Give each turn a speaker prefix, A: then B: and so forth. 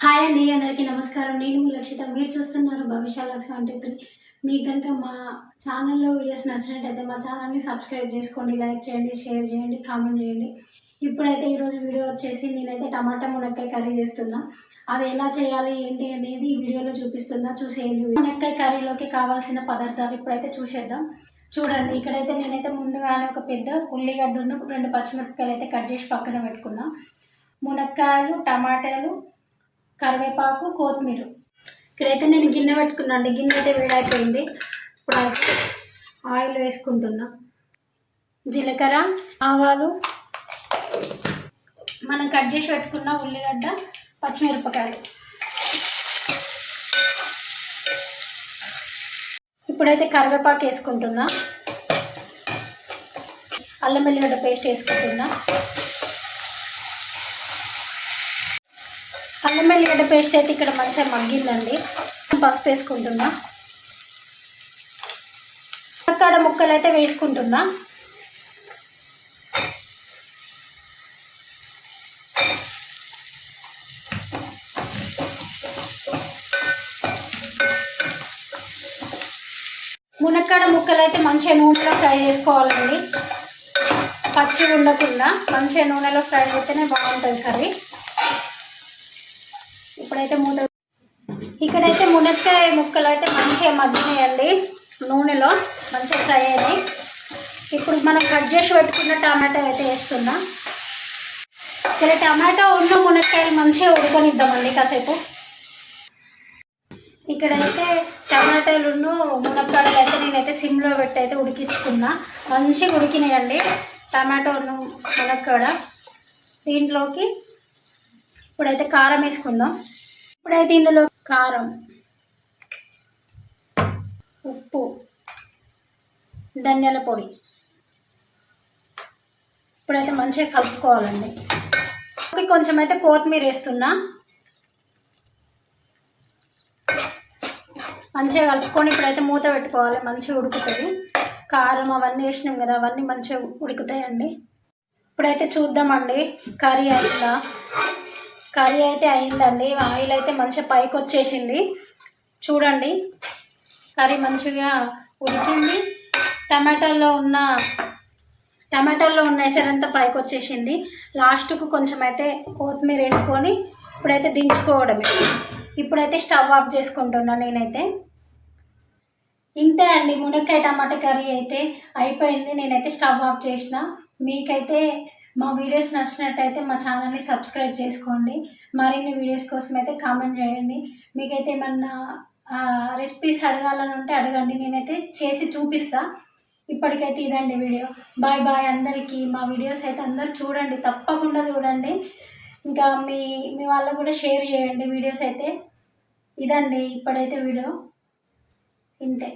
A: Hi అండి, అందరికీ నమస్కారం. నేను మీ లక్షిత. మీరు చూస్తున్నారు భవిష్య లక్ష్యం అంటే మీకు కనుక మా ఛానల్లో వీడియోస్ నచ్చినట్టయితే మా ఛానల్ని సబ్స్క్రైబ్ చేసుకోండి, లైక్ చేయండి, షేర్ చేయండి, కామెంట్ చేయండి. ఇప్పుడైతే ఈరోజు వీడియో వచ్చేసి నేనైతే టమాటా మునక్కాయ కర్రీ చేస్తున్నా. అది ఎలా చేయాలి ఏంటి అనేది ఈ వీడియోలో చూపిస్తున్నా, చూసేయండి. మునక్కాయ కర్రీలోకి కావాల్సిన పదార్థాలు ఇప్పుడైతే చూసేద్దాం. చూడండి, ఇక్కడైతే నేనైతే ముందుగానే ఒక పెద్ద ఉల్లిగడ్డను 2 పచ్చిమిరపకాయలు అయితే కట్ చేసి పక్కన పెట్టుకున్నా. మునక్కాయలు, టమాటాలు, కరివేపాకు, కొత్తిమీర. ఇక్కడైతే నేను గిన్నె పెట్టుకున్నా అండి. గిన్నె అయితే వేడైపోయింది. ఇప్పుడు అయితే ఆయిల్ వేసుకుంటున్నా. జీలకర్ర, ఆవాలు, మనం కట్ చేసి పెట్టుకున్న ఉల్లిగడ్డ, పచ్చిమిరపకాయలు. ఇప్పుడైతే కరివేపాకు వేసుకుంటున్నా. అల్లం వెల్లిగడ్డ పేస్ట్ వేసుకుంటున్నా. అల్లం వెల్లిగడ్డ పేస్ట్ అయితే ఇక్కడ మంచిగా మగ్గిందండి. పసుపు వేసుకుంటున్నా. మునక్కాడ ముక్కలు అయితే వేసుకుంటున్నా. మునక్కాడ ముక్కలు అయితే మంచిగా నూనెలో ఫ్రై చేసుకోవాలండి. పచ్చిగా ఉండకుండా మంచిగా నూనెలో ఫ్రై అయితేనే బాగుంటుంది కర్రీ. ఇప్పుడైతే ఇక్కడైతే మునక్కాయ ముక్కలు అయితే మంచిగా మగ్గినాయండి, నూనెలో మంచిగా ఫ్రై అయినాయి. ఇప్పుడు మనం కట్ చేసి పెట్టుకున్న టమాటా అయితే వేస్తున్నా. ఇక్కడ టమాటా ఉన్న మునక్కాయలు మంచిగా ఉడకనిద్దామండి కాసేపు. ఇక్కడైతే టమాటాలును మునక్కాయలు అయితే నేనైతే సిమ్లో పెట్టి అయితే ఉడికించుకున్నా. మంచిగా ఉడికినాయండి టమాటోను మునక్కాడ. దీంట్లోకి ఇప్పుడైతే కారం వేసుకుందాం. ఇప్పుడైతే ఇందులో కారం, ఉప్పు, ధనియాల పొడి ఇప్పుడైతే మంచిగా కలుపుకోవాలండి. కొంచెం అయితే కొత్తిమీర వేస్తున్నా. మంచిగా కలుపుకొని ఇప్పుడైతే మూత పెట్టుకోవాలి. మంచిగా ఉడుకుతుంది. కారం అవన్నీ వేసినాం కదా, అవన్నీ మంచిగా ఉడుకుతాయండి. ఇప్పుడైతే చూద్దామండి కర్రీ అయిందా. కర్రీ అయితే అయిందండి. ఆయిల్ అయితే మంచిగా పైకి వచ్చేసింది. చూడండి, కర్రీ మంచిగా ఉడికింది. టమాటాల్లో ఉన్న ఎసరంతా పైకి వచ్చేసింది. లాస్ట్కు కొంచెం అయితే కొత్తిమీర వేసుకొని ఇప్పుడైతే దించుకోవడమే. ఇప్పుడైతే స్టవ్ ఆఫ్ చేసుకుంటున్నా నేనైతే. ఇంతే అండి, మునక్కాయ టమాటా కర్రీ అయితే అయిపోయింది. నేనైతే స్టవ్ ఆఫ్ చేసిన. మీకైతే మా వీడియోస్ నచ్చినట్టయితే మా ఛానల్ని సబ్స్క్రైబ్ చేసుకోండి. మరిన్ని వీడియోస్ కోసం అయితే కామెంట్ చేయండి. మీకైతే ఏమన్నా రెసిపీస్ అడగాలని ఉంటే అడగండి, నేనైతే చేసి చూపిస్తా. ఇప్పటికైతే ఇదండి వీడియో. బాయ్ బాయ్ అందరికీ. మా వీడియోస్ అయితే అందరూ చూడండి, తప్పకుండా చూడండి. ఇంకా మీ వాళ్ళకు కూడా షేర్ చేయండి వీడియోస్ అయితే. ఇదండి ఇప్పుడైతే వీడియో ఇంతే.